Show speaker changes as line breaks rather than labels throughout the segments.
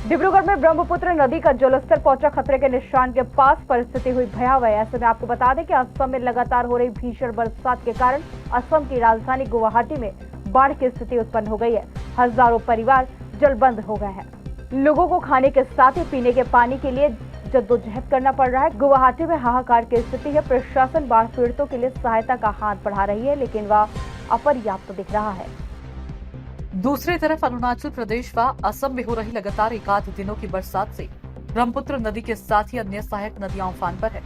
डिब्रूगढ़ में ब्रह्मपुत्र नदी का जलस्तर पहुंचा खतरे के निशान के पास। परिस्थिति हुई भयावह। ऐसे में आपको बता दें कि असम में लगातार हो रही भीषण बरसात के कारण असम की राजधानी गुवाहाटी में बाढ़ की स्थिति उत्पन्न हो गई है। हजारों परिवार जलबंद हो गए हैं। लोगों को खाने के साथ ही पीने के पानी के लिए जद्दोजहद करना पड़ रहा है। गुवाहाटी में हाहाकार की स्थिति है। प्रशासन बाढ़ पीड़ितों के लिए सहायता का हाथ बढ़ा रही है, लेकिन वह अपर्याप्त दिख रहा है।
दूसरी तरफ अरुणाचल प्रदेश व असम में हो रही लगातार एकाध दिनों की बरसात से ब्रह्मपुत्र नदी के साथ ही अन्य सहायक नदियां उफान पर है।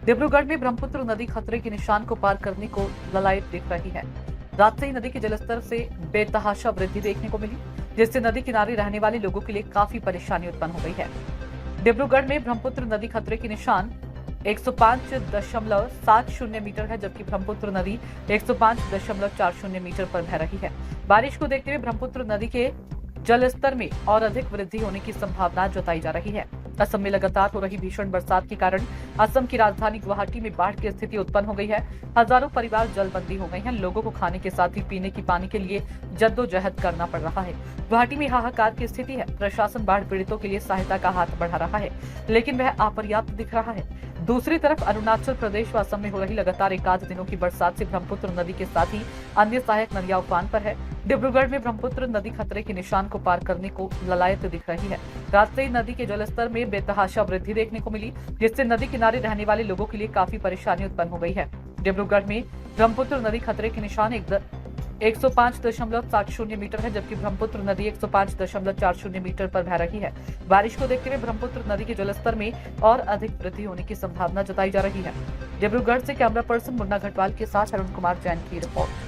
डिब्रूगढ़ में ब्रह्मपुत्र नदी खतरे के निशान को पार करने को ललायत दिख रही है। रात से ही नदी के जलस्तर से बेतहाशा वृद्धि देखने को मिली, जिससे नदी किनारे रहने वाले लोगों के लिए काफी परेशानी उत्पन्न हो गई है। डिब्रूगढ़ में ब्रह्मपुत्र नदी खतरे के निशान 105.70 मीटर है, जबकि ब्रह्मपुत्र नदी 105.40 मीटर पर बह रही है। बारिश को देखते हुए ब्रह्मपुत्र नदी के जलस्तर में और अधिक वृद्धि होने की संभावना जताई जा रही है। असम में लगातार हो रही भीषण बरसात के कारण असम की राजधानी गुवाहाटी में बाढ़ की स्थिति उत्पन्न हो गई है। हजारों परिवार जलबंदी हो गए हैं। लोगों को खाने के साथ ही पीने की पानी के लिए जद्दोजहद करना पड़ रहा है। गुवाहाटी में हाहाकार की स्थिति है। प्रशासन बाढ़ पीड़ितों के लिए सहायता का हाथ बढ़ा रहा है, लेकिन वह अपर्याप्त दिख रहा है। दूसरी तरफ अरुणाचल प्रदेश व असम में हो रही लगातार एकाध दिनों की बरसात से ब्रह्मपुत्र नदी के साथ ही अन्य सहायक नदियां उफान पर है। डिब्रूगढ़ में ब्रह्मपुत्र नदी खतरे के निशान को पार करने को ललायत दिख रही है। रात से ही नदी के जलस्तर में बेतहाशा वृद्धि देखने को मिली, जिससे नदी किनारे रहने वाले लोगों के लिए काफी परेशानी उत्पन्न हो गई है। डिब्रूगढ़ में ब्रह्मपुत्र नदी खतरे के निशान 105.70 मीटर है, जबकि ब्रह्मपुत्र नदी 105.40 मीटर पर बह रही है। बारिश को देखते हुए ब्रह्मपुत्र नदी के जलस्तर में और अधिक वृद्धि होने की संभावना जताई जा रही है। डिब्रूगढ़ से कैमरा पर्सन मुन्ना घटवाल के साथ अरुण कुमार जैन की रिपोर्ट।